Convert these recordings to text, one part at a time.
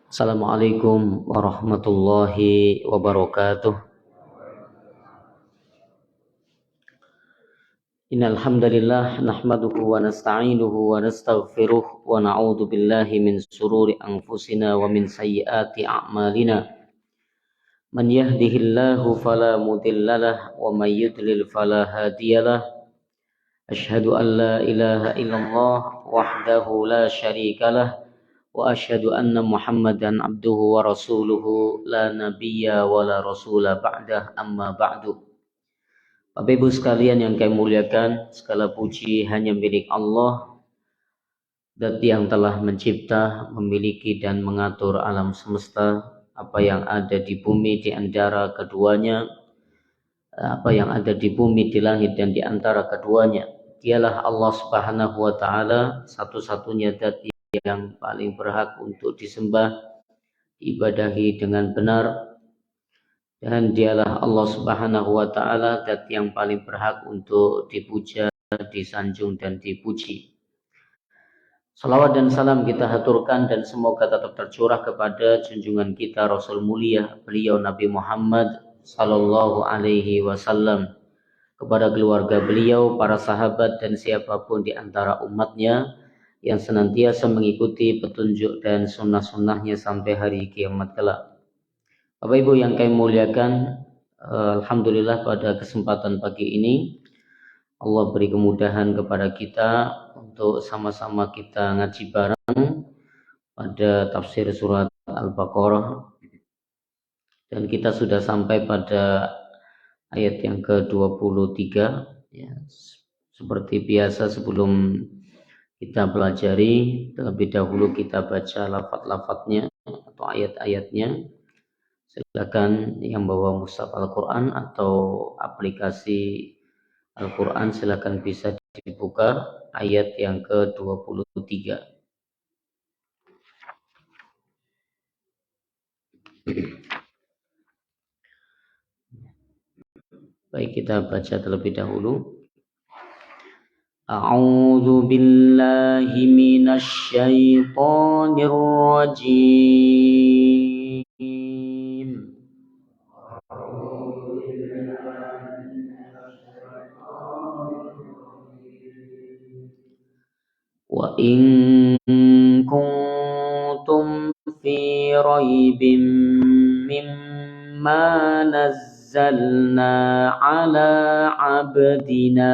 Assalamualaikum warahmatullahi wabarakatuh. Innal hamdalillah nahmaduhu wa nasta'inuhu wa nastaghfiruh wa na'udzu billahi min shururi anfusina wa min sayyiati a'malina. Man yahdihillahu fala mudhillalah wa may yudlil fala hadiyalah. Asyhadu an la ilaha illallah wahdahu la syarikalah wa asyhadu anna Muhammadan abduhu wa rasuluhu la nabiyya wa la rasula ba'dah, amma ba'du. Bapak Ibu sekalian yang kami muliakan, segala puji hanya milik Allah, Zat yang telah mencipta, memiliki dan mengatur alam semesta, apa yang ada di bumi di antara keduanya, apa yang ada di bumi, di langit dan di antara keduanya. Dialah Allah Subhanahu wa taala, satu-satunya zat yang paling berhak untuk disembah, diibadahi dengan benar, dan dialah Allah Subhanahu wa taala zat yang paling berhak untuk dipuja, disanjung dan dipuji. Salawat dan salam kita haturkan dan semoga tetap tercurah kepada junjungan kita Rasul mulia, beliau Nabi Muhammad sallallahu alaihi wasallam, kepada keluarga beliau, para sahabat dan siapapun di antara umatnya yang senantiasa mengikuti petunjuk dan sunnah-sunnahnya sampai hari kiamat kelak. Bapak Ibu yang kami muliakan, alhamdulillah pada kesempatan pagi ini Allah beri kemudahan kepada kita untuk sama-sama kita ngaji bareng pada tafsir surat Al-Baqarah, dan kita sudah sampai pada ayat yang ke-23 ya. Seperti biasa sebelum kita pelajari, terlebih dahulu kita baca lafaz-lafaznya atau ayat-ayatnya. Silakan yang bawa mushaf Al-Quran atau aplikasi Al-Quran silakan bisa dibuka ayat yang ke-23. Baik, kita baca terlebih dahulu. A'udzu billahi minasy syaithanir rajim. Wa in kuntum fi raibin mimma nazzalna ala abdina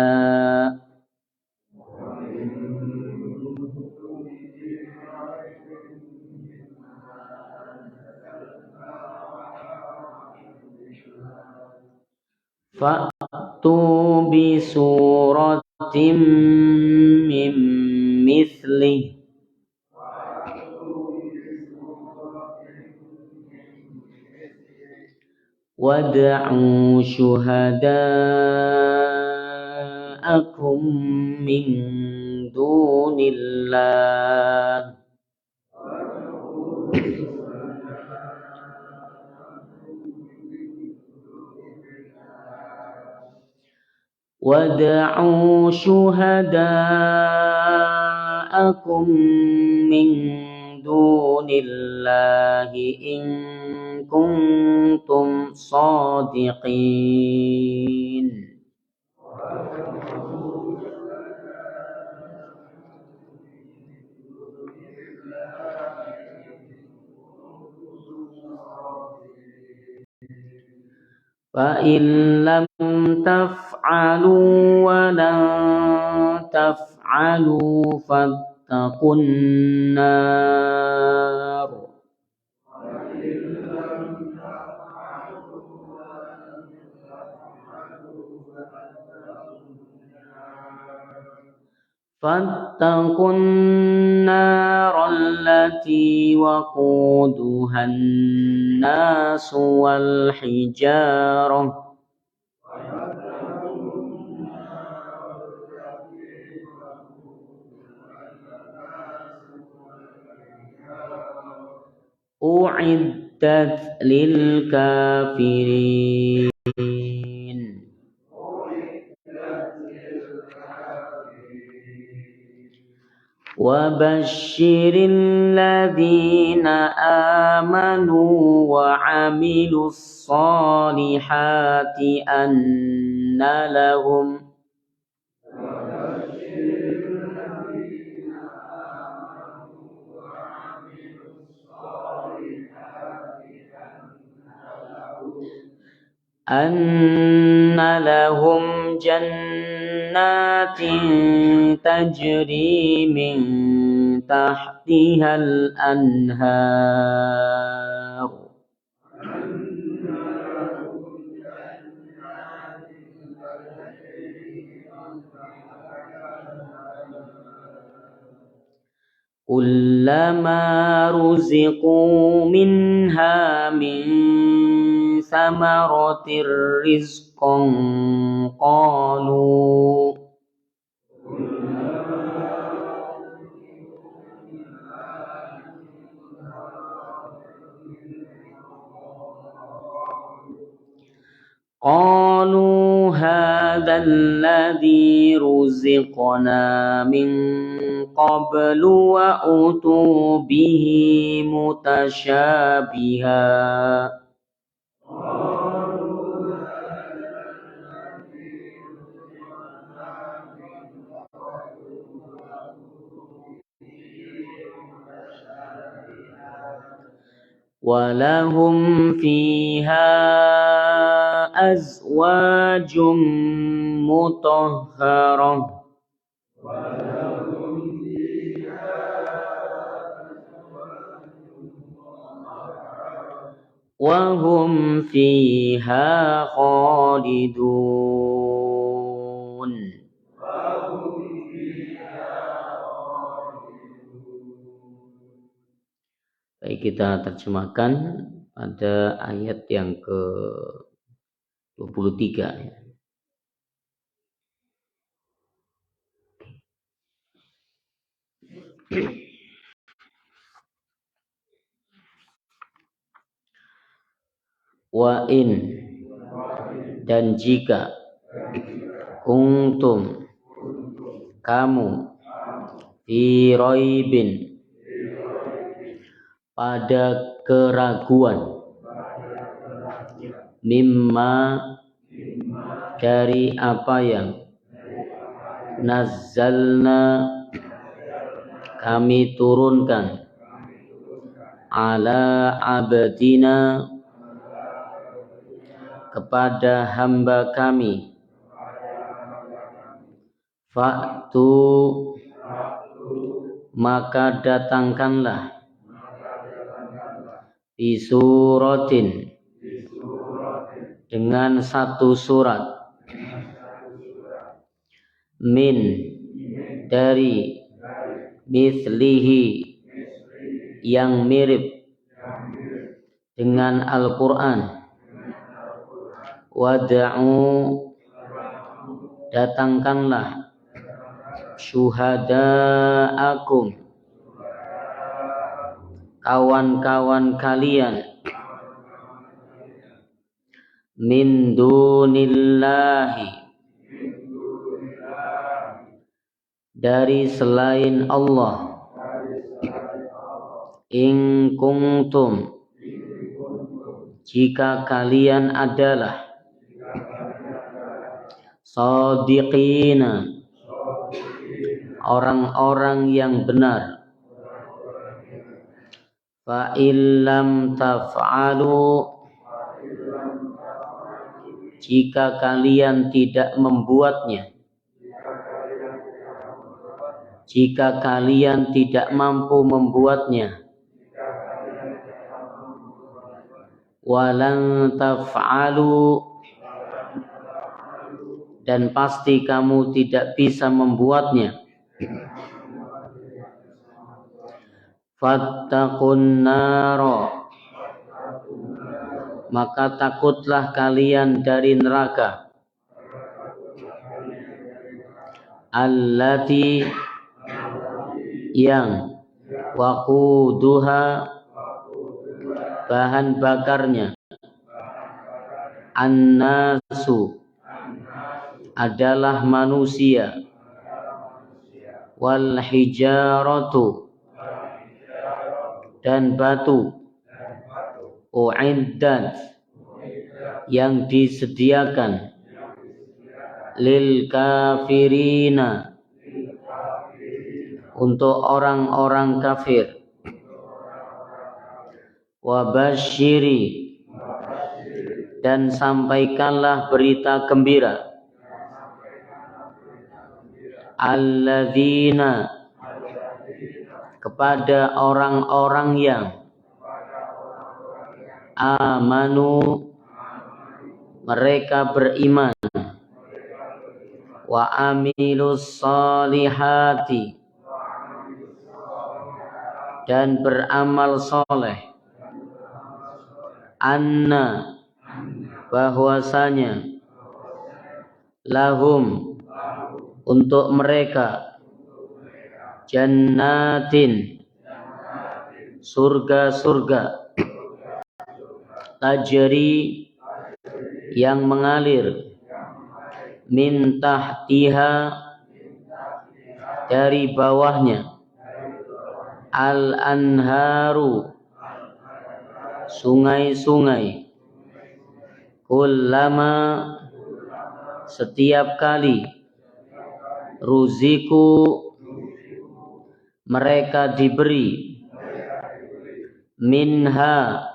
fa'tu bi suratim min mithli wad'u syuhada'akum min dunillah wad'u syuhada'akum min dunillahi in kuntum shadiqin. فَإِن لَّمْ تَفْعَلُوا وَلَن تَفْعَلُوا فَاتَّقُوا النَّارَ التي وقودها الناس والحجارة أعدت للكافرين. وبشر الذين آمنوا وعملوا الصالحات أن لهم جنات تجري من تحتها الأنهار كلما رزقوا منها من ثمرة رزقا قالوا هذا الذي رزقنا من قبل وأتوا به متشابها ولهم فيها أزواج مطهرة وهم فيها خالدون. Baik, kita terjemahkan pada ayat yang ke-23. Wa in, dan jika, kuntum, kamu, fi raibin, pada keraguan, mimma, dari apa yang nazzalna, kami turunkan, ala abdina, kepada hamba kami, fa'tu, maka datangkanlah, bisuratin, dengan satu surat, min, dari, mislihi, yang mirip dengan Al-Quran, wada'u, datangkanlah, syuhada'akum, kawan-kawan kalian, min dunillahi, dari selain Allah, in kuntum, jika kalian adalah, shadiqina, orang-orang yang benar, fa illam taf'alu, jika kalian tidak membuatnya, jika kalian tidak mampu membuatnya, walan taf'alu, dan pasti kamu tidak bisa membuatnya, fattaqun naro, maka takutlah kalian dari neraka, allati, yang, waquduha, bahan bakarnya, annasu, adalah manusia, wal hijaratu dan batu, uiddat yang disediakan, lil kafirina untuk orang-orang kafir, wabasyiri dan sampaikanlah berita gembira, alladzina kepada orang-orang yang amanu mereka beriman, wa amilus solihati dan beramal soleh, anna bahwasanya lahum untuk mereka jannatin surga-surga, tajri yang mengalir, min tahtiha dari bawahnya, al anharu sungai-sungai, kullama setiap kali, ruziku mereka diberi, minha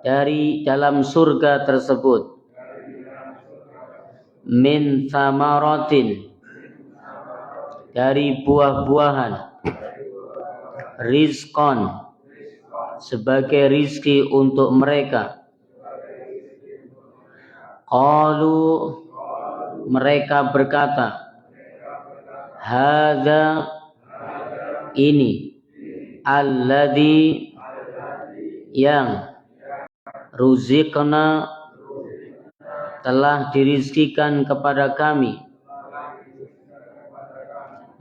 dari dalam surga tersebut, min thamaratin dari buah-buahan, rizqan sebagai rizki untuk mereka, qalu mereka berkata, hadza ini, alladzi yang, ruziqna telah dirizkikan kepada kami,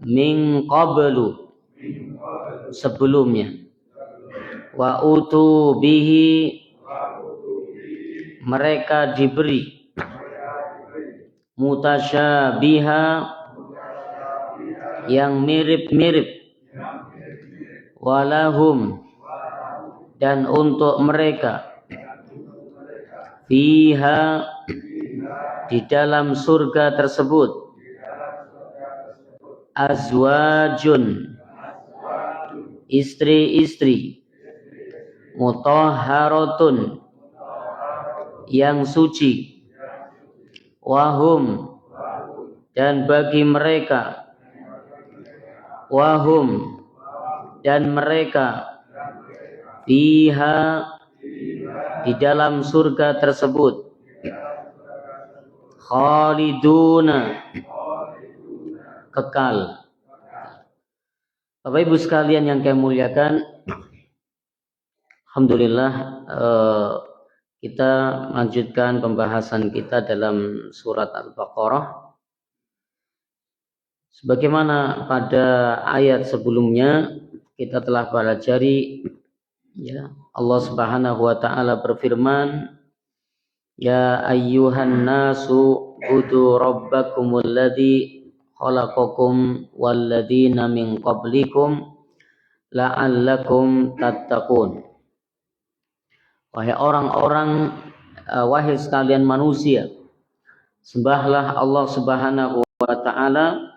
min qablu sebelumnya, wa utu bihi mereka diberi, mutasyabiha yang mirip-mirip, walahum dan untuk mereka, fiha di dalam surga tersebut, azwajun istri-istri, mutahharatun yang suci, wahum dan bagi mereka, wahum dan mereka, fiha di dalam surga tersebut, khaliduna kekal. Bapak Ibu sekalian yang kami muliakan, alhamdulillah kita melanjutkan pembahasan kita dalam surat Al-Baqarah. Sebagaimana pada ayat sebelumnya kita telah pelajari, ya, Allah Subhanahu wa taala berfirman, ya ayyuhan nasu udu rabbakumul ladzi khalaqakum walladzina min qablikum la'allakum tattaqun. Wahai orang-orang, wahai sekalian manusia, sembahlah Allah Subhanahu wa taala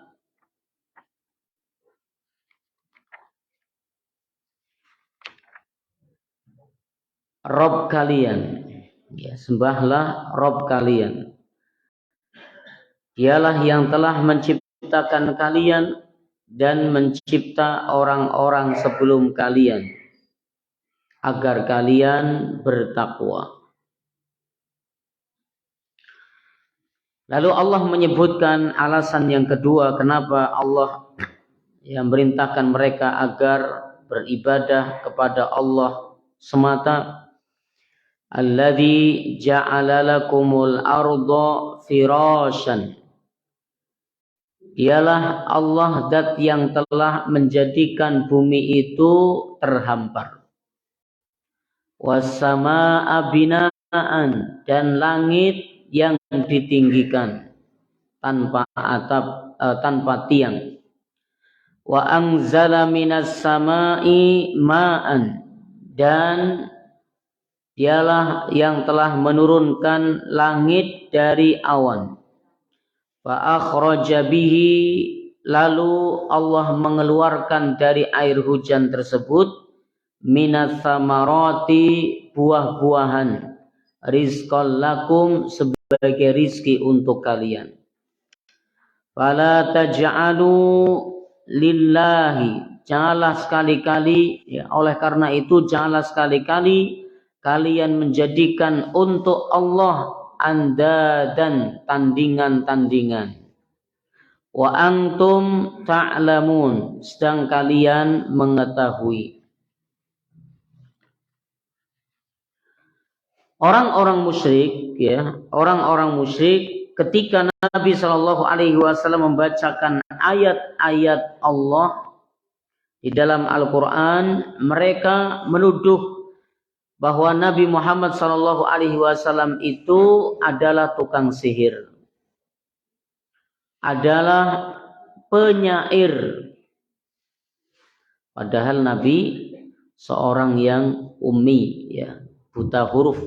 Rabb kalian, ya, sembahlah Rabb kalian. Dialah yang telah menciptakan kalian dan mencipta orang-orang sebelum kalian agar kalian bertakwa. Lalu Allah menyebutkan alasan yang kedua kenapa Allah yang merintahkan mereka agar beribadah kepada Allah semata. Alladzi ja'ala lakumul arda firasyan. Dialah Allah zat yang telah menjadikan bumi itu terhampar. Wassamaa'a binaan dan langit yang ditinggikan tanpa atap, tanpa tiang. Wa anzala minas sama'i ma'an, dan dialah yang telah menurunkan langit dari awan. Fa akhraja bihi, lalu Allah mengeluarkan dari air hujan tersebut minas samarati, buah-buahan, rizqan lakum, sebagai rizki untuk kalian. Fala taj'alu lillahi, janganlah sekali-kali, ya, oleh karena itu janganlah sekali-kali kalian menjadikan untuk Allah andadan, tandingan-tandingan. Wa antum ta'lamun, sedang kalian mengetahui. Orang-orang musyrik, ya, orang-orang musyrik ketika Nabi Shallallahu Alaihi Wasallam membacakan ayat-ayat Allah di dalam Al-Quran, mereka menuduh bahwa Nabi Muhammad Shallallahu Alaihi Wasallam itu adalah tukang sihir, adalah penyair. Padahal Nabi seorang yang ummi, ya, buta huruf,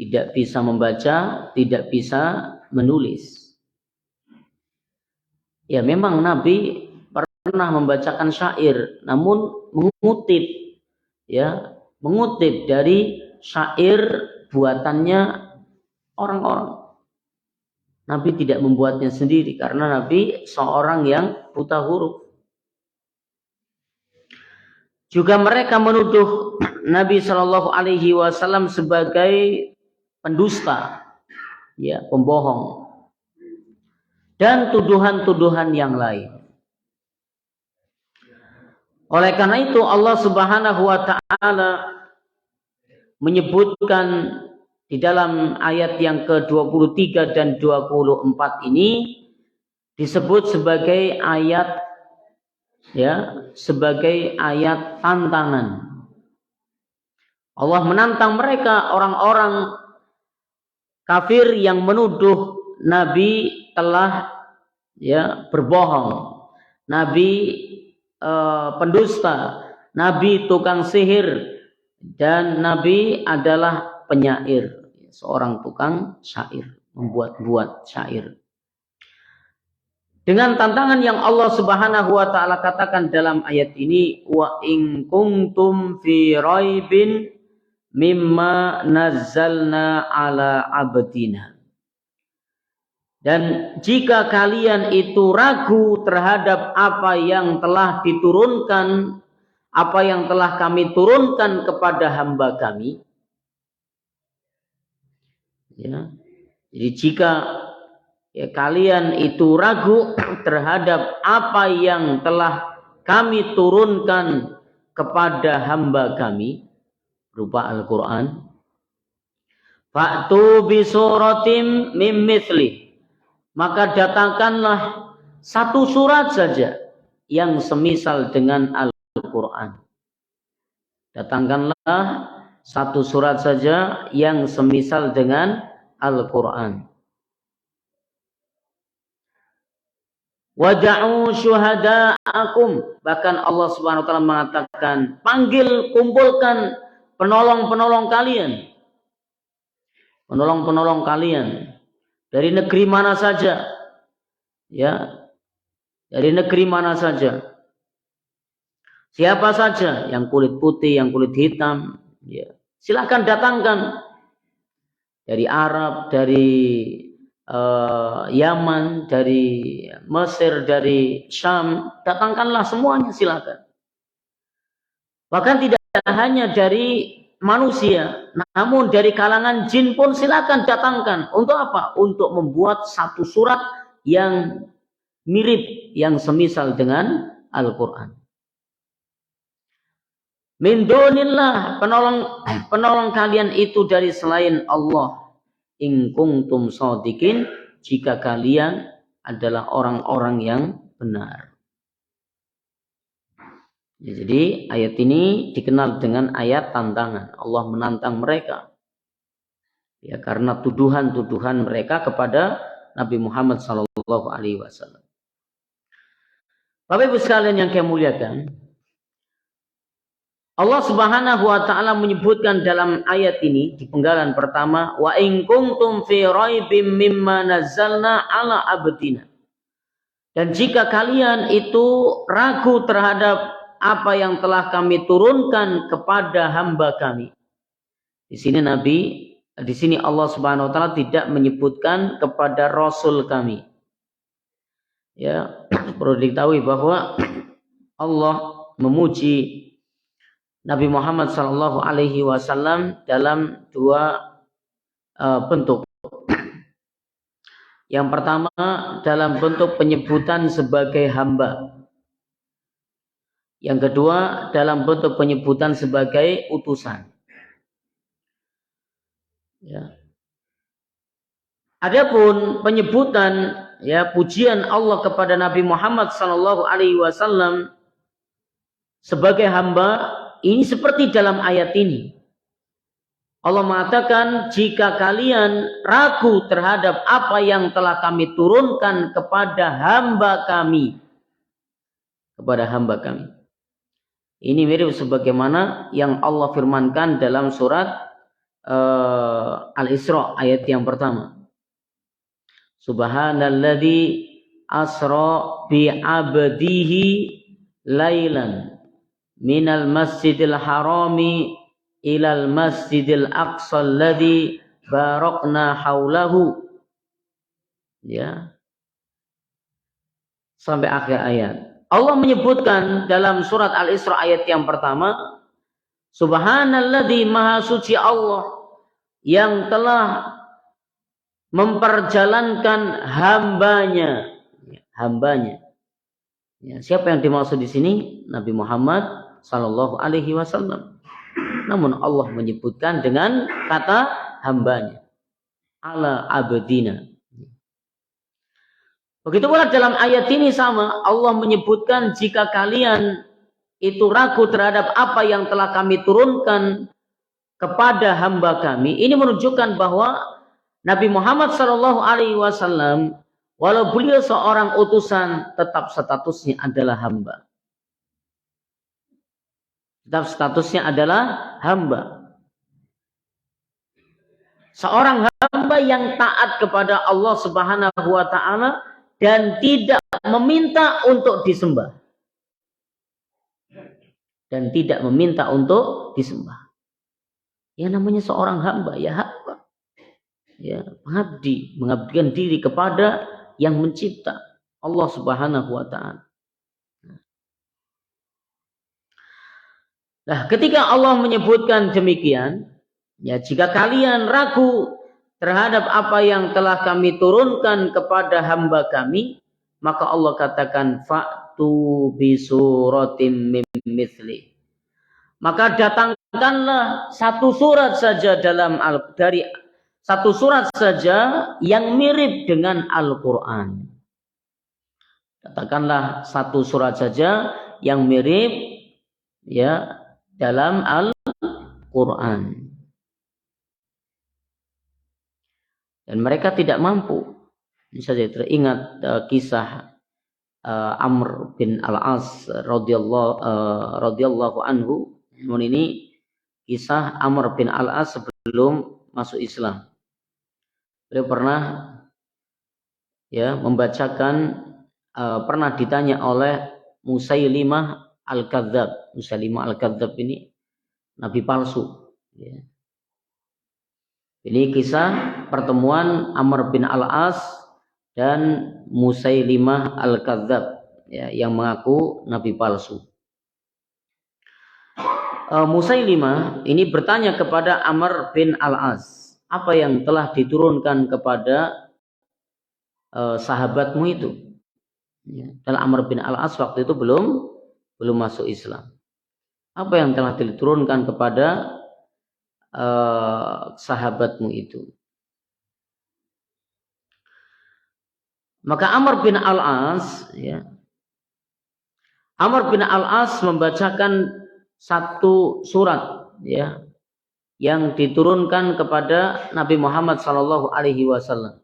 tidak bisa membaca, tidak bisa menulis. Ya, memang Nabi pernah membacakan syair, namun mengutip, ya, mengutip dari syair buatannya orang-orang. Nabi tidak membuatnya sendiri karena Nabi seorang yang buta huruf. Juga mereka menuduh Nabi Shallallahu Alaihi Wasallam sebagai pendusta, ya, pembohong, dan tuduhan-tuduhan yang lain. Oleh karena itu Allah Subhanahu wa taala menyebutkan di dalam ayat yang ke-23 dan 24 ini disebut sebagai ayat, ya, sebagai ayat tantangan. Allah menantang mereka, orang-orang kafir yang menuduh Nabi telah, ya, berbohong, Nabi pendusta, Nabi tukang sihir, dan Nabi adalah penyair, seorang tukang syair, membuat-buat syair. Dengan tantangan yang Allah Subhanahu wa taala katakan dalam ayat ini, wa in kuntum fi raibin mimma nazzalna ala abdina. Dan jika kalian itu ragu terhadap apa yang telah diturunkan, apa yang telah kami turunkan kepada hamba kami, ya. Jadi jika, ya, kalian itu ragu terhadap apa yang telah kami turunkan kepada hamba kami berupa Al-Quran, fa'tu bi suratim mim mithlih, maka datangkanlah satu surat saja yang semisal dengan Al-Quran. Datangkanlah satu surat saja yang semisal dengan Al-Quran. Wada'u syuhada'akum, bahkan Allah Subhanahu wa taala mengatakan, panggil, kumpulkan penolong-penolong kalian. Penolong-penolong kalian dari negeri mana saja, ya, dari negeri mana saja. Siapa saja yang kulit putih, yang kulit hitam, ya, silakan datangkan. Dari Arab, dari Yaman, dari Mesir, dari Syam, datangkanlah semuanya, silakan. Bahkan tidak hanya dari manusia, namun dari kalangan jin pun silakan datangkan. Untuk apa? Untuk membuat satu surat yang mirip, yang semisal dengan Al-Quran. Min dunillah, penolong kalian itu dari selain Allah. In kuntum shadiqin, jika kalian adalah orang-orang yang benar. Ya, jadi ayat ini dikenal dengan ayat tantangan. Allah menantang mereka, ya, karena tuduhan-tuduhan mereka kepada Nabi Muhammad SAW. Bapak Ibu sekalian yang kami muliakan, Allah Subhanahu wa taala menyebutkan dalam ayat ini di penggalan pertama, wa in kuntum fi raibim mimma nazzalna ala abdina. Dan jika kalian itu ragu terhadap apa yang telah kami turunkan kepada hamba kami. Di sini Allah Subhanahu wa taala tidak menyebutkan kepada rasul kami. Ya, perlu diketahui bahwa Allah memuji Nabi Muhammad sallallahu alaihi wasallam dalam dua bentuk. Yang pertama dalam bentuk penyebutan sebagai hamba. Yang kedua dalam bentuk penyebutan sebagai utusan. Ya. Adapun penyebutan pujian Allah kepada Nabi Muhammad sallallahu alaihi wasallam sebagai hamba, ini seperti dalam ayat ini. Allah mengatakan, jika kalian ragu terhadap apa yang telah kami turunkan kepada hamba kami. Kepada hamba kami. Ini mirip sebagaimana yang Allah firmankan dalam surat Al-Isra ayat yang pertama. Subhanalladzi asra bi 'abdihi lailan minal masjidil harami ilal masjidil aqsa alladzi barakna haulahu. Ya. Sampai akhir ayat. Allah menyebutkan dalam surat Al-Isra ayat yang pertama, Subhanalladzi maha suci Allah yang telah memperjalankan hambanya. Ya, siapa yang dimaksud di sini? Nabi Muhammad sallallahu alaihi wasallam. Namun Allah menyebutkan dengan kata hambanya. Ala abdina. Begitu pula dalam ayat ini sama, Allah menyebutkan jika kalian itu ragu terhadap apa yang telah kami turunkan kepada hamba kami. Ini menunjukkan bahwa Nabi Muhammad sallallahu alaihi wasallam walau beliau seorang utusan, tetap statusnya adalah hamba. Tetap statusnya adalah hamba. Seorang hamba yang taat kepada Allah Subhanahu wa taala dan tidak meminta untuk disembah. Dan tidak meminta untuk disembah. Ya namanya seorang hamba, ya hamba. Ya, mengabdikan diri kepada yang mencipta, Allah Subhanahu wa taala. Nah, ketika Allah menyebutkan demikian, ya jika kalian ragu terhadap apa yang telah kami turunkan kepada hamba kami, maka Allah katakan fa'tu bi suratim mim mithli. Maka datangkanlah satu surat saja dari satu surat saja yang mirip dengan Al-Quran. Katakanlah satu surat saja yang mirip ya dalam Al-Quran. Dan mereka tidak mampu. Misalnya teringat kisah Amr bin Al-As radhiyallahu anhu. Ini kisah Amr bin Al-As sebelum masuk Islam. Beliau pernah pernah ditanya oleh Musailimah Al-Kadzdzab. Musailimah Al-Kadzdzab ini nabi palsu. Ya. Ini kisah pertemuan Amr bin Al-As dan Musailimah Al-Kadzdzab, ya, yang mengaku nabi palsu. Musailimah ini bertanya kepada Amr bin Al-As, apa yang telah diturunkan kepada sahabatmu itu? Ya, dan Amr bin Al-As waktu itu belum masuk Islam. Apa yang telah diturunkan kepada sahabatmu itu? Maka Amr bin Al-As, membacakan satu surat, ya, yang diturunkan kepada Nabi Muhammad sallallahu alaihi wasallam,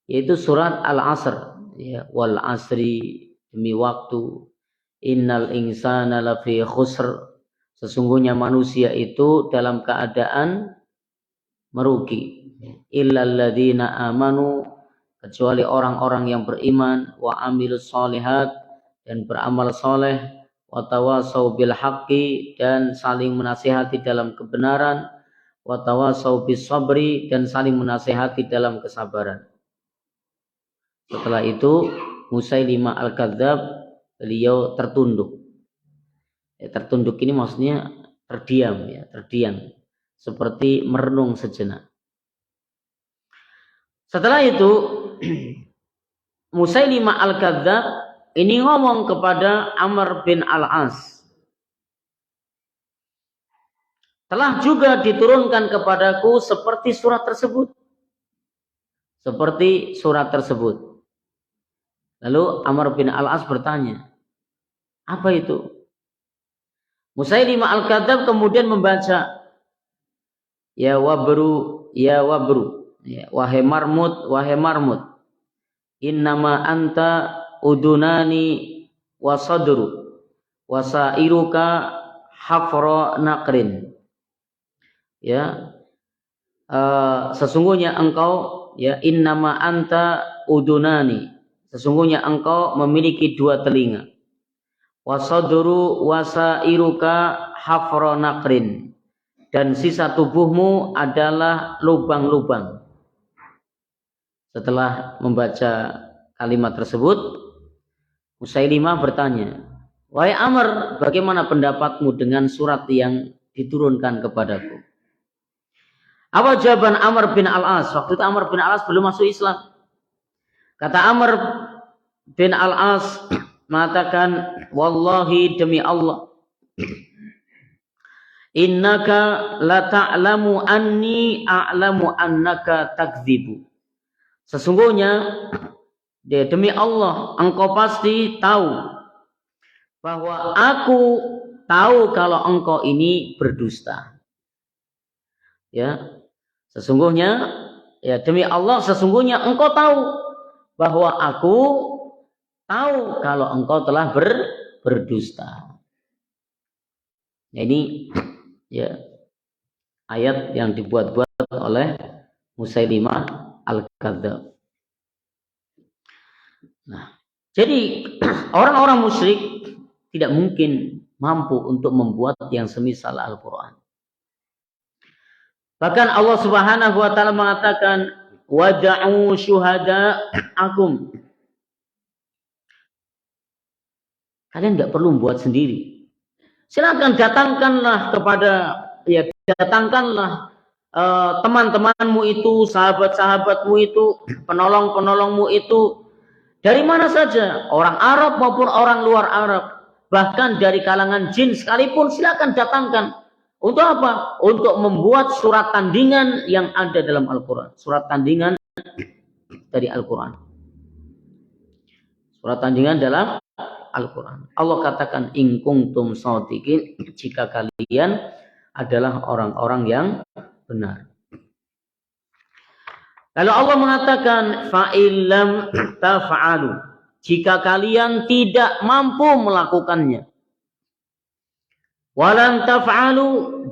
yaitu surat Al-Asr, ya, wal asri demi waktu. Innal insana lafi khusr, sesungguhnya manusia itu dalam keadaan merugi. Illal ladzina amanu, kecuali orang-orang yang beriman, wa amilus sholihat, dan beramal soleh, wa tawasau bil haqqi, dan saling menasihati dalam kebenaran, wa tawasau bis sabri, dan saling menasihati dalam kesabaran. Setelah itu Musailimah al-Kadzab beliau tertunduk. Tertunduk ini maksudnya terdiam, ya, terdiam, seperti merenung sejenak. Setelah itu Musailimah al-Kadzab ini ngomong kepada Amr bin al-As, telah juga diturunkan kepadaku seperti surat tersebut. Seperti surat tersebut. Lalu Amr bin al-As bertanya, apa itu? Musailimah al-Kadzab kemudian membaca, ya wabru, ya wabru, ya, wahai marmut, innama anta udunani wasadru wasairuka hafra naqrin. Ya, sesungguhnya engkau, ya, innama anta udunani, sesungguhnya engkau memiliki dua telinga. Wasadru wasairuka hafra naqrin, dan sisa tubuhmu adalah lubang-lubang. Setelah membaca kalimat tersebut, Musailimah bertanya, wahai Amr, bagaimana pendapatmu dengan surat yang diturunkan kepadaku? Apa jawaban Amr bin al-As? Waktu itu Amr bin al-As belum masuk Islam. Kata Amr bin al-As mengatakan, wallahi, demi Allah, innaka la ta'lamu anni a'lamu annaka takdzibu. Sesungguhnya, demi Allah, engkau pasti tahu bahwa aku tahu kalau engkau ini berdusta. Ya, sesungguhnya, ya, demi Allah, sesungguhnya engkau tahu bahwa aku tahu kalau engkau telah berdusta. Nah, ini, ya, ayat yang dibuat-buat oleh Musailimah al-Kadzab. Nah, jadi orang-orang musyrik tidak mungkin mampu untuk membuat yang semisal Al-Quran. Bahkan Allah Subhanahu wa ta'ala mengatakan, wada'u syuhada'akum. Kalian nggak perlu membuat sendiri. Silakan datangkanlah teman-temanmu itu, sahabat-sahabatmu itu, penolong-penolongmu itu, dari mana saja, orang Arab maupun orang luar Arab, bahkan dari kalangan jin sekalipun, silakan datangkan. Untuk apa? Untuk membuat surat tandingan yang ada dalam Al-Quran. Surat tandingan dari Al-Quran. Surat tandingan dalam Al-Quran. Allah katakan, in kuntum shadiqin, jika kalian adalah orang-orang yang benar. Lalu Allah mengatakan, fa illam taf'alu, jika kalian tidak mampu melakukannya, walan taf'alu,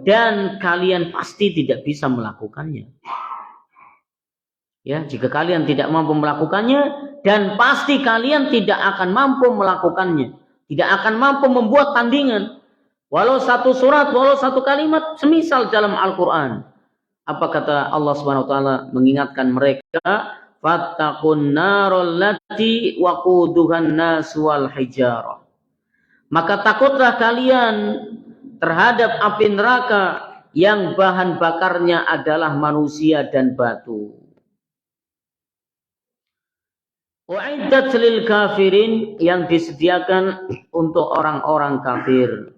dan kalian pasti tidak bisa melakukannya. Ya, jika kalian tidak mampu melakukannya, dan pasti kalian tidak akan mampu melakukannya, tidak akan mampu membuat tandingan, walau satu surat, walau satu kalimat, semisal dalam Al-Quran. Apa kata Allah Subhanahu wa ta'ala mengingatkan mereka? Fattaqun narul lati waquduhan nas wal hijarah. Maka takutlah kalian terhadap api neraka yang bahan bakarnya adalah manusia dan batu. U'iddat lil kafirin, yang disediakan untuk orang-orang kafir.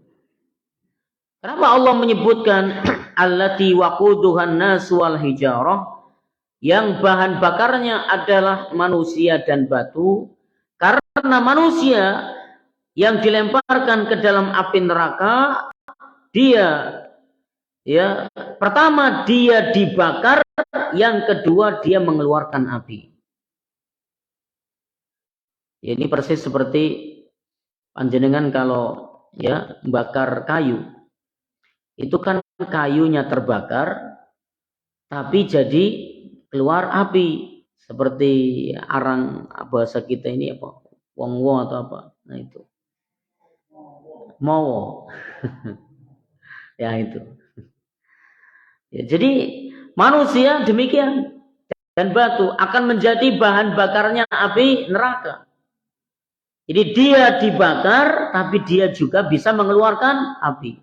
Kenapa Allah menyebutkan allati waquduhan nas wal hijarah, yang bahan bakarnya adalah manusia dan batu? Karena manusia yang dilemparkan ke dalam api neraka, dia, ya, pertama dia dibakar, yang kedua dia mengeluarkan api. Ya, ini persis seperti panjenengan kalau ya bakar kayu, itu kan kayunya terbakar, tapi jadi keluar api seperti arang, bahasa kita ini apa, wong-wong atau apa, nah itu mowo. Ya itu. Ya, jadi manusia demikian, dan batu akan menjadi bahan bakarnya api neraka. Jadi dia dibakar, tapi dia juga bisa mengeluarkan api.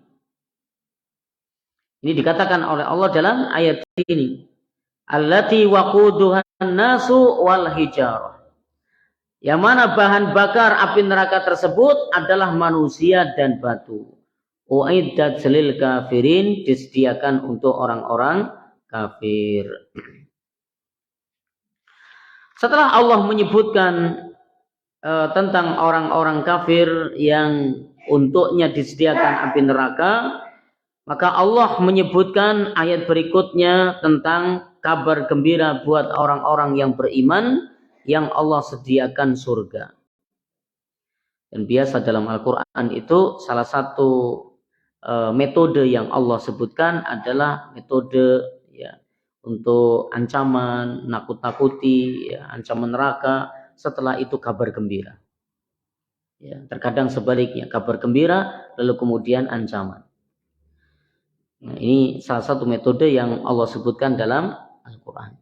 Ini dikatakan oleh Allah dalam ayat ini. Allati waquduhan nasu wal hijarah. Yang mana bahan bakar api neraka tersebut adalah manusia dan batu. Uiddat lil kafirin, disediakan untuk orang-orang kafir. Setelah Allah menyebutkan tentang orang-orang kafir yang untuknya disediakan api neraka, maka Allah menyebutkan ayat berikutnya tentang kabar gembira buat orang-orang yang beriman yang Allah sediakan surga. Dan biasa dalam Al-Quran itu salah satu metode yang Allah sebutkan adalah metode ya untuk ancaman, nakut-nakuti, ya, ancaman neraka. Setelah itu kabar gembira. Ya, terkadang sebaliknya, kabar gembira lalu kemudian ancaman. Nah, ini salah satu metode yang Allah sebutkan dalam Al-Quran.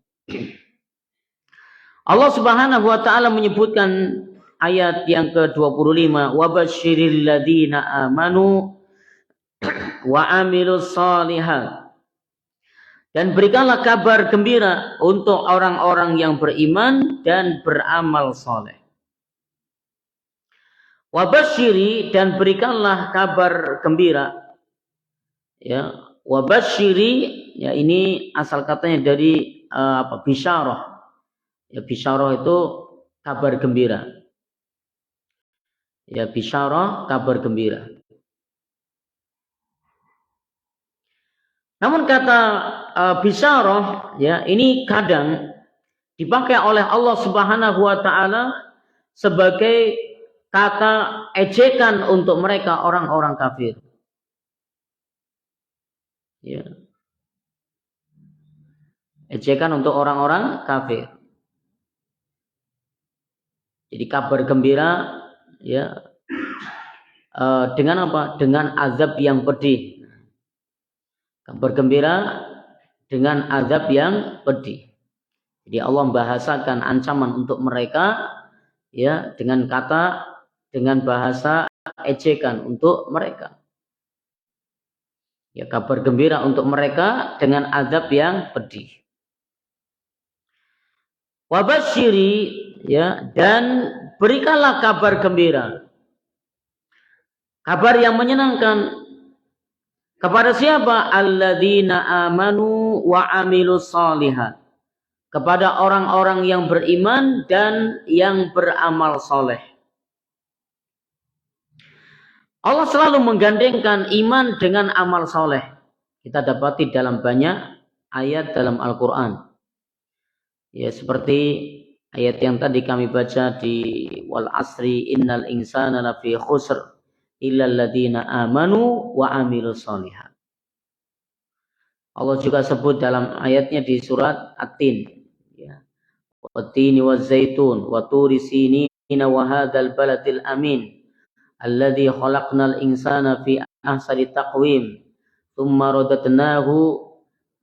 Allah Subhanahu wa taala menyebutkan ayat yang ke-25, wabashiril ladzina amanu wa amilus shalihat. Dan berikanlah kabar gembira untuk orang-orang yang beriman dan beramal soleh. Wabashiri, dan berikanlah kabar gembira. Ya, wabashiri, ya ini asal katanya dari bisyarah. Ya, bisyarah itu kabar gembira. Ya, bisyarah kabar gembira. Namun kata bisyarah, ya ini kadang dipakai oleh Allah Subhanahu wa taala sebagai kata ejekan untuk mereka orang-orang kafir. Ya. Ejekan untuk orang-orang kafir. Jadi kabar gembira ya dengan apa? Dengan azab yang pedih. Kabar gembira dengan azab yang pedih. Jadi Allah membahasakan ancaman untuk mereka ya dengan bahasa ejekan untuk mereka. Ya, kabar gembira untuk mereka dengan azab yang pedih. Wabashiri, ya, dan berikanlah kabar gembira. Kabar yang menyenangkan. Kepada siapa? Alladzina amanu wa amilus shalihat. Kepada orang-orang yang beriman dan yang beramal soleh. Allah selalu menggandengkan iman dengan amal soleh. Kita dapati dalam banyak ayat dalam Al-Quran. Ya, seperti ayat yang tadi kami baca di wal asri innal insana lafi khusr illal ladzina amanu wa amilus shalihat. Allah juga sebut dalam ayatnya di surat At-Tin, ya. Wat-tini waz-zaitun wa turi sinina wa hadzal baladil amin alladzi khalaqnal insana fi ahsani taqwim tsumma radadnahu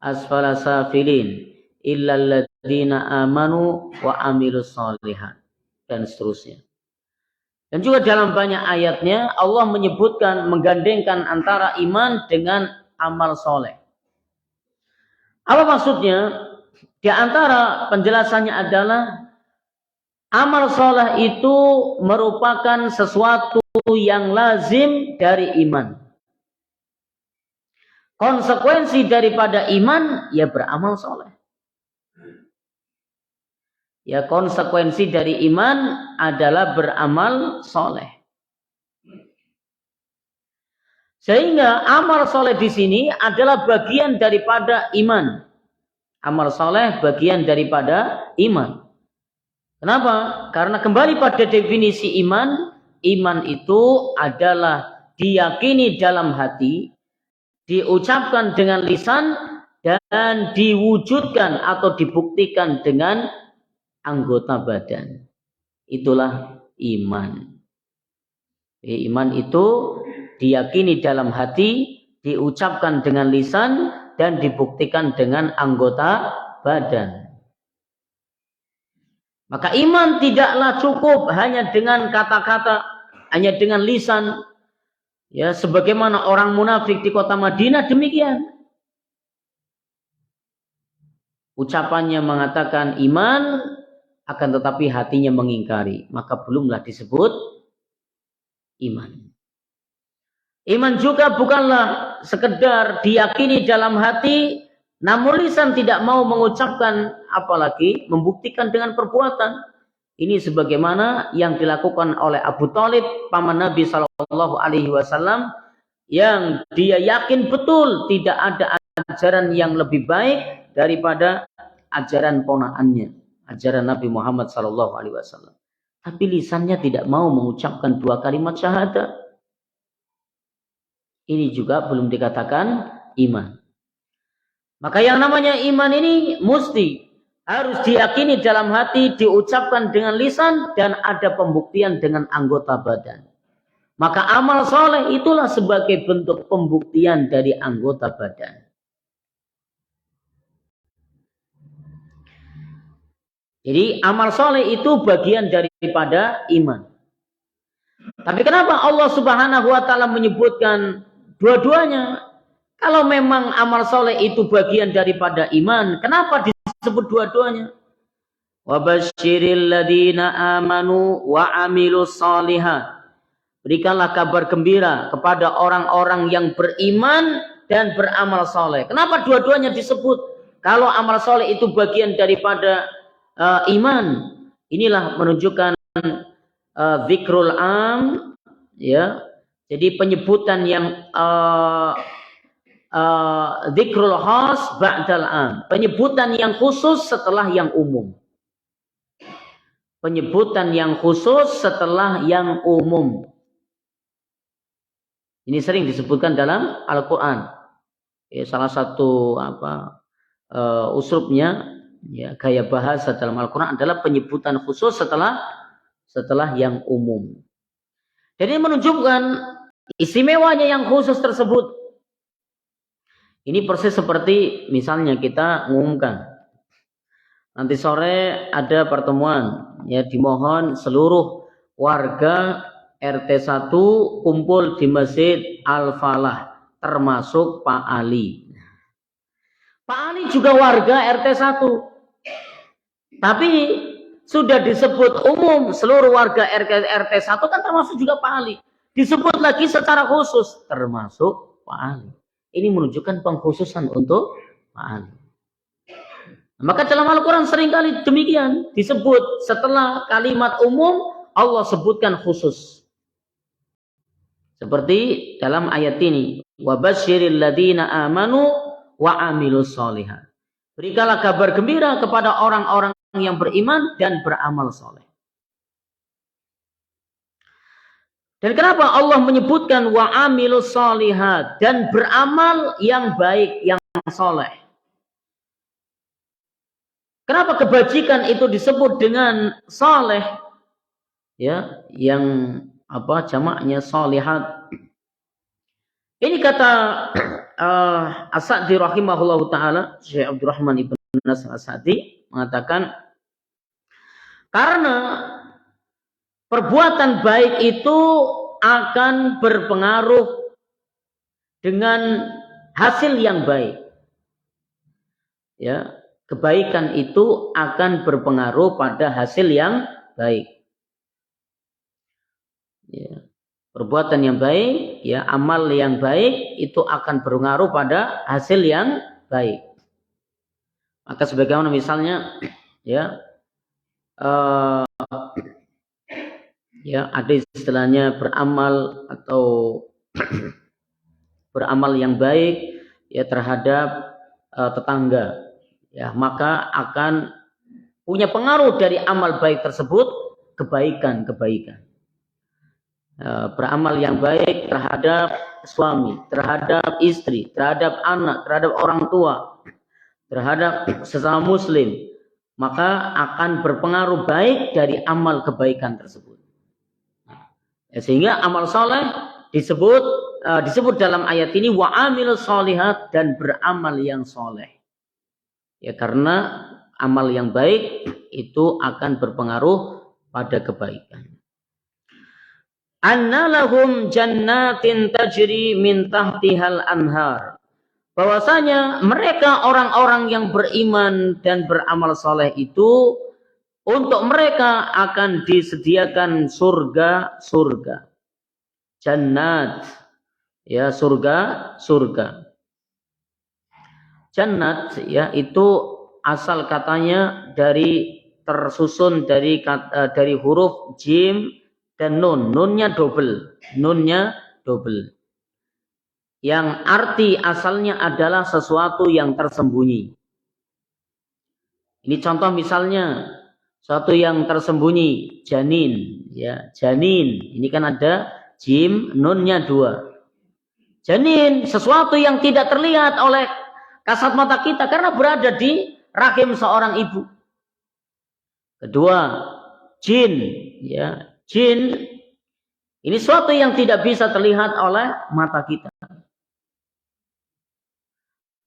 asfala safilin illa alladzina amanu wa amilus shalihat, dan seterusnya. Dan juga dalam banyak ayatnya Allah menyebutkan menggandengkan antara iman dengan amal soleh. Apa maksudnya? Di antara penjelasannya adalah amal soleh itu merupakan sesuatu yang lazim dari iman. Konsekuensi daripada iman ya beramal soleh. Ya, konsekuensi dari iman adalah beramal soleh. Sehingga amal soleh di sini adalah bagian daripada iman. Amal soleh bagian daripada iman. Kenapa? Karena kembali pada definisi iman, iman itu adalah diyakini dalam hati, diucapkan dengan lisan, dan diwujudkan atau dibuktikan dengan anggota badan. Itulah iman. Jadi, iman itu diyakini dalam hati, diucapkan dengan lisan, dan dibuktikan dengan anggota badan. Maka iman tidaklah cukup hanya dengan kata-kata, hanya dengan lisan. Ya, sebagaimana orang munafik di kota Madinah demikian. Ucapannya mengatakan iman, akan tetapi hatinya mengingkari. Maka belumlah disebut iman. Iman juga bukanlah sekedar diyakini dalam hati, namun lisan tidak mau mengucapkan, apalagi membuktikan dengan perbuatan. Ini sebagaimana yang dilakukan oleh Abu Thalib, paman Nabi Shallallahu Alaihi Wasallam, yang dia yakin betul tidak ada ajaran yang lebih baik daripada ajaran ponakannya, ajaran Nabi Muhammad Shallallahu Alaihi Wasallam. Tapi lisannya tidak mau mengucapkan 2 kalimat syahadat. Ini juga belum dikatakan iman. Maka yang namanya iman ini mesti harus diyakini dalam hati, diucapkan dengan lisan, dan ada pembuktian dengan anggota badan. Maka amal soleh itulah sebagai bentuk pembuktian dari anggota badan. Jadi amal soleh itu bagian daripada iman. Tapi kenapa Allah Subhanahu wa Ta'ala menyebutkan dua-duanya? Kalau memang amal soleh itu bagian daripada iman, kenapa disebut dua-duanya? Wabasyiril ladina amanu wa amilus solihat. Berikanlah kabar gembira kepada orang-orang yang beriman dan beramal soleh. Kenapa dua-duanya disebut? Kalau amal soleh itu bagian daripada iman, inilah menunjukkan zikrul am, ya. Jadi penyebutan yang zikrul khas ba'dal am, penyebutan yang khusus setelah yang umum. Penyebutan yang khusus setelah yang umum. Ini sering disebutkan dalam Al-Quran. Ya, salah satu uslubnya, ya, gaya bahasa dalam Al-Quran adalah penyebutan khusus setelah yang umum. Jadi menunjukkan istimewanya yang khusus tersebut. Ini persis seperti misalnya kita mengumumkan, nanti sore ada pertemuan, ya, dimohon seluruh warga RT 1 kumpul di Masjid Al-Falah, termasuk Pak Ali. Pak Ali juga warga RT 1. Tapi sudah disebut umum seluruh warga RT 1 kan termasuk juga Pak Ali. Disebut lagi secara khusus termasuk Pak Ali. Ini menunjukkan pengkhususan untuk Pak Ali. Maka dalam Al-Quran seringkali demikian, disebut setelah kalimat umum Allah sebutkan khusus. Seperti dalam ayat ini, wabasyiril ladina amanu wa amilus solihat. Berikanlah kabar gembira kepada orang-orang yang beriman dan beramal soleh. Dan kenapa Allah menyebutkan wa amilus solihat, dan beramal yang baik, yang soleh? Kenapa kebajikan itu disebut dengan soleh? Ya, yang jamaknya solihat. Ini kata As-Sa'di rahimahullahu ta'ala, Syekh Abdurrahman ibn Nasr As-Sa'di mengatakan, karena perbuatan baik itu akan berpengaruh dengan hasil yang baik. Ya, kebaikan itu akan berpengaruh pada hasil yang baik. Ya, perbuatan yang baik, ya, amal yang baik itu akan berpengaruh pada hasil yang baik. Maka sebagaimana misalnya, ya, ada istilahnya beramal atau beramal yang baik, ya, terhadap tetangga, ya, maka akan punya pengaruh dari amal baik tersebut kebaikan-kebaikan. Beramal yang baik terhadap suami, terhadap istri, terhadap anak, terhadap orang tua, terhadap sesama muslim, maka akan berpengaruh baik dari amal kebaikan tersebut. Sehingga amal soleh disebut dalam ayat ini wa amilus solihat, dan beramal yang soleh. Ya, karena amal yang baik itu akan berpengaruh pada kebaikan. Anna lahum jannatin tajri min tahtihal anhar. Bahwasanya mereka orang-orang yang beriman dan beramal soleh itu, untuk mereka akan disediakan surga-surga. Jannat, ya, surga-surga. Jannat, ya, itu asal katanya tersusun dari huruf jim dan nun. Nunnya double. Yang arti asalnya adalah sesuatu yang tersembunyi. Ini contoh misalnya suatu yang tersembunyi, janin, ya, janin. Ini kan ada jim, nunnya 2. Janin, sesuatu yang tidak terlihat oleh kasat mata kita karena berada di rahim seorang ibu. Kedua, jin, ya, jin. Ini sesuatu yang tidak bisa terlihat oleh mata kita.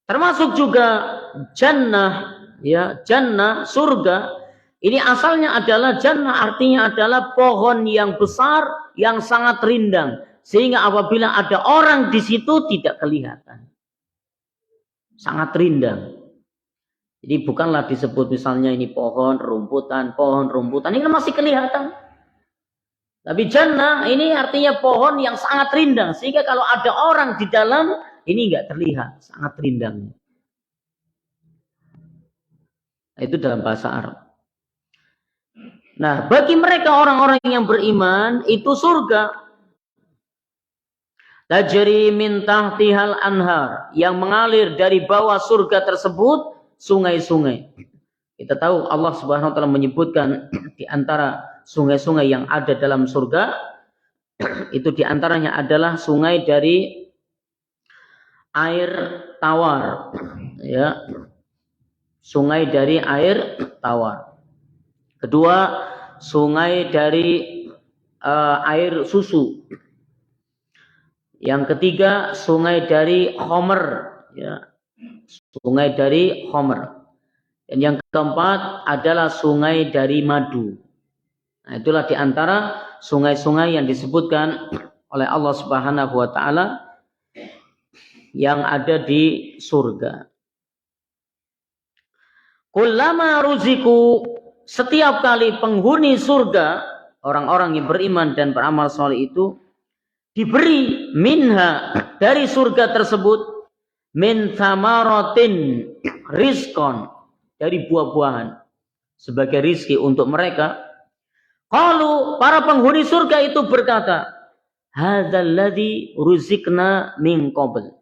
Termasuk juga jannah, ya, jannah, surga. Ini asalnya adalah jannah, artinya adalah pohon yang besar, yang sangat rindang. Sehingga apabila ada orang di situ tidak kelihatan. Sangat rindang. Jadi bukanlah disebut misalnya ini pohon rumputan. Ini kan masih kelihatan. Tapi jannah ini artinya pohon yang sangat rindang. Sehingga kalau ada orang di dalam, ini nggak terlihat. Sangat rindang. Itu dalam bahasa Arab. Nah, bagi mereka orang-orang yang beriman, itu surga. Tajri min tahtihal anhar, yang mengalir dari bawah surga tersebut sungai-sungai. Kita tahu Allah Subhanahu wa taala menyebutkan di antara sungai-sungai yang ada dalam surga, itu di antaranya adalah sungai dari air tawar, ya. Sungai dari air tawar. Kedua, sungai dari air susu. Yang ketiga, sungai dari khomer, ya. Sungai dari khomer. Dan yang keempat adalah sungai dari madu. Nah, itulah di antara sungai-sungai yang disebutkan oleh Allah Subhanahu wa taala yang ada di surga. Kullama ruziku, setiap kali penghuni surga, orang-orang yang beriman dan beramal soleh itu diberi minha, dari surga tersebut, min thamaratin, rizqon, dari buah-buahan sebagai rizki untuk mereka. Qalu, para penghuni surga itu berkata, hadzal ladzi ruzikna min qabl.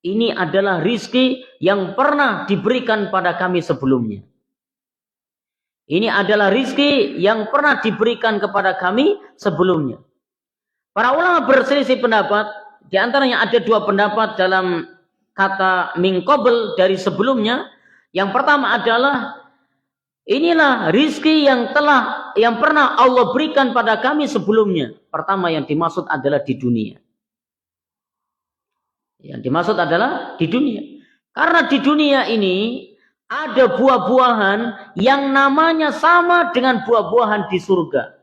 Ini adalah rizki yang pernah diberikan pada kami sebelumnya. Ini adalah rizki yang pernah diberikan kepada kami sebelumnya. Para ulama berselisih pendapat. Di antaranya ada 2 pendapat dalam kata min qabl, dari sebelumnya. Yang pertama adalah inilah rizki yang pernah Allah berikan pada kami sebelumnya. Pertama yang dimaksud adalah di dunia. Yang dimaksud adalah di dunia. Karena di dunia ini ada buah-buahan yang namanya sama dengan buah-buahan di surga.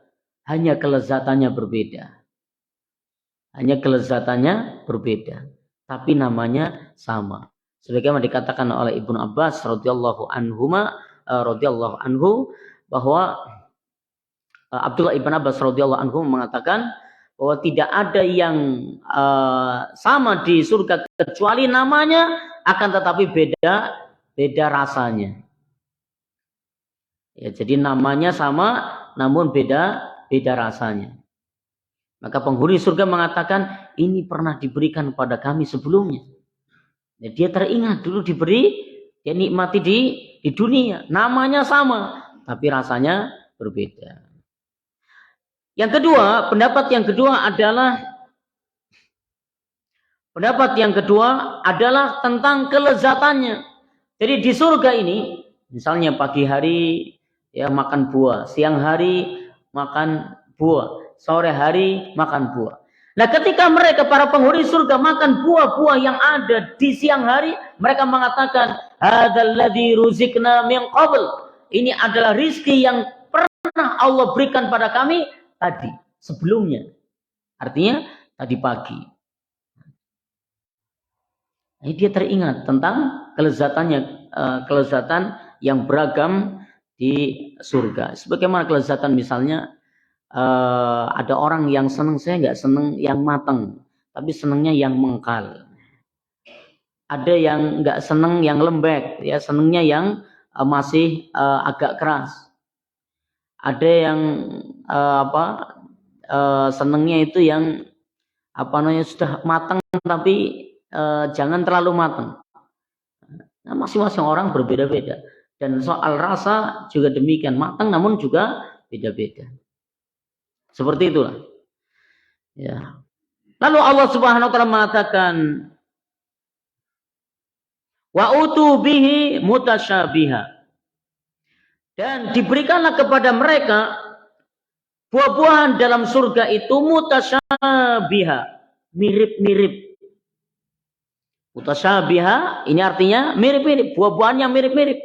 Hanya kelezatannya berbeda. Tapi namanya sama. Sebagaimana dikatakan oleh Ibnu Abbas radhiyallahu anhu, bahwa Abdullah ibn Abbas radhiyallahu anhu mengatakan bahwa tidak ada yang sama di surga kecuali namanya, akan tetapi beda rasanya. Ya, jadi namanya sama namun beda rasanya. Maka penghuni surga mengatakan, ini pernah diberikan pada kami sebelumnya. Ya, dia teringat dulu dia nikmati di dunia, namanya sama, tapi rasanya berbeda. Yang kedua, pendapat yang kedua adalah tentang kelezatannya. Jadi di surga ini, misalnya pagi hari ya makan buah, siang hari makan buah, sore hari makan buah. Nah, ketika mereka para penghuni surga makan buah-buah yang ada di siang hari, mereka mengatakan, "Hadzal ladzi ruzikna min qabl." Ini adalah rizki yang pernah Allah berikan pada kami tadi, sebelumnya. Artinya tadi pagi. Ini dia teringat tentang kelezatan yang beragam di surga. Sebagaimana kelezatan misalnya ada orang yang senang, saya nggak senang yang matang, tapi senangnya yang mengkal. Ada yang nggak senang yang lembek, ya senangnya yang masih agak keras. Ada yang senangnya itu yang sudah matang tapi jangan terlalu matang. Nah, masing-masing orang berbeda-beda. Dan soal rasa juga demikian, matang namun juga beda-beda. Seperti itulah. Ya. Lalu Allah Subhanahu wa taala mengatakan, wa utu bihi mutasyabiha. Dan diberikanlah kepada mereka buah-buahan dalam surga itu mutasyabiha, mirip-mirip. Mutasyabiha ini artinya mirip-mirip, buah-buahan yang mirip-mirip.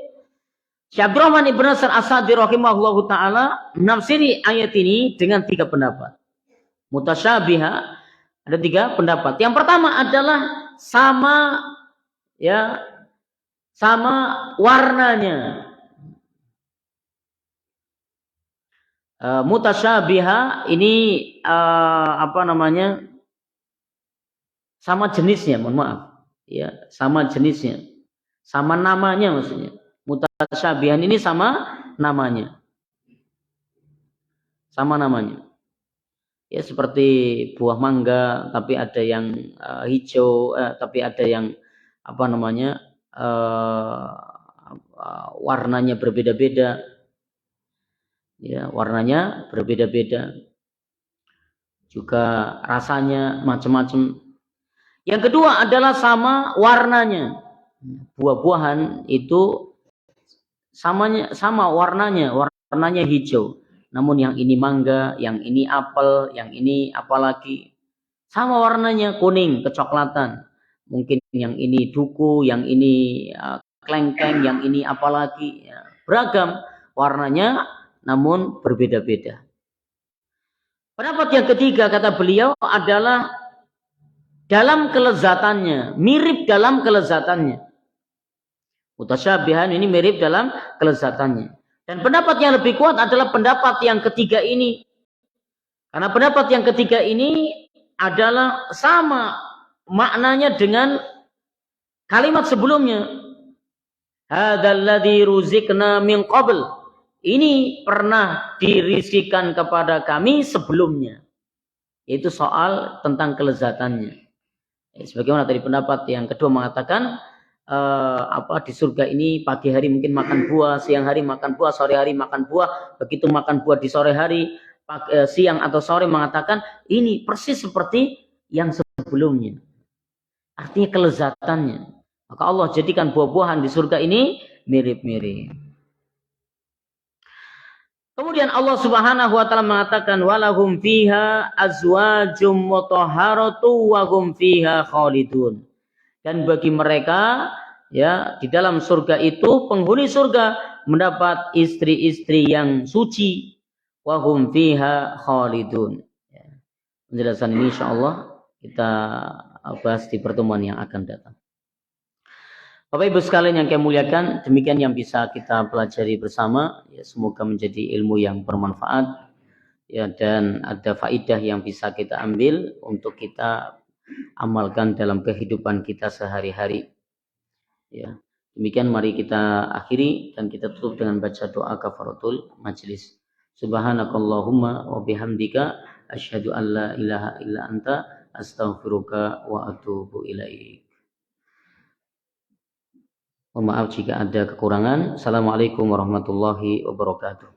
Syekh Abdurrahman Ibn Nasr As-Sa'di rahimahullahu taala menafsiri ayat ini dengan 3 pendapat. Mutasyabiha ada 3 pendapat. Yang pertama adalah sama warnanya. Mutasyabiha ini sama jenisnya, mohon maaf. Ya, sama jenisnya. Sama namanya maksudnya. Mutasyabihan ini sama namanya. Sama namanya. Ya seperti buah mangga tapi ada yang hijau, tapi ada yang warnanya berbeda-beda. Ya, warnanya berbeda-beda. Juga rasanya macam-macam. Yang kedua adalah sama warnanya. Buah-buahan itu sama warnanya hijau. Namun yang ini mangga, yang ini apel, yang ini apalagi sama warnanya kuning, kecoklatan. Mungkin yang ini duku, yang ini klengkeng, yang ini apalagi. Ya, beragam warnanya namun berbeda-beda. Pendapat yang ketiga kata beliau adalah dalam kelezatannya, mirip dalam kelezatannya. Mutasyabihan ini mirip dalam kelezatannya. Dan pendapat yang lebih kuat adalah pendapat yang ketiga ini. Karena pendapat yang ketiga ini adalah sama maknanya dengan kalimat sebelumnya. Hadzal ladzi ruzikna min qabl. Ini pernah dirizkikan kepada kami sebelumnya. Itu soal tentang kelezatannya. Sebagaimana tadi pendapat yang kedua mengatakan di surga ini pagi hari mungkin makan buah, siang hari makan buah, sore hari makan buah. Begitu makan buah di sore hari, siang atau sore mengatakan ini persis seperti yang sebelumnya. Artinya kelezatannya. Maka Allah jadikan buah-buahan di surga ini mirip-mirip. Kemudian Allah Subhanahu wa taala mengatakan walahum fiha azwajum mutahharatu wa hum fiha khalidun. Dan bagi mereka ya di dalam surga itu penghuni surga mendapat istri-istri yang suci wa hum fiha khalidun. Ya. Penjelasan ini insyaallah kita bahas di pertemuan yang akan datang. Bapak Ibu sekalian yang kami muliakan, demikian yang bisa kita pelajari bersama. Ya, semoga menjadi ilmu yang bermanfaat ya, dan ada faidah yang bisa kita ambil untuk kita amalkan dalam kehidupan kita sehari-hari. Ya, demikian mari kita akhiri dan kita tutup dengan baca doa kafaratul majlis. Subhanakallahumma wa bihamdika asyhadu an la ilaha illa anta astaghfiruka wa atubu ilaik. Mohon maaf jika ada kekurangan. Assalamualaikum warahmatullahi wabarakatuh.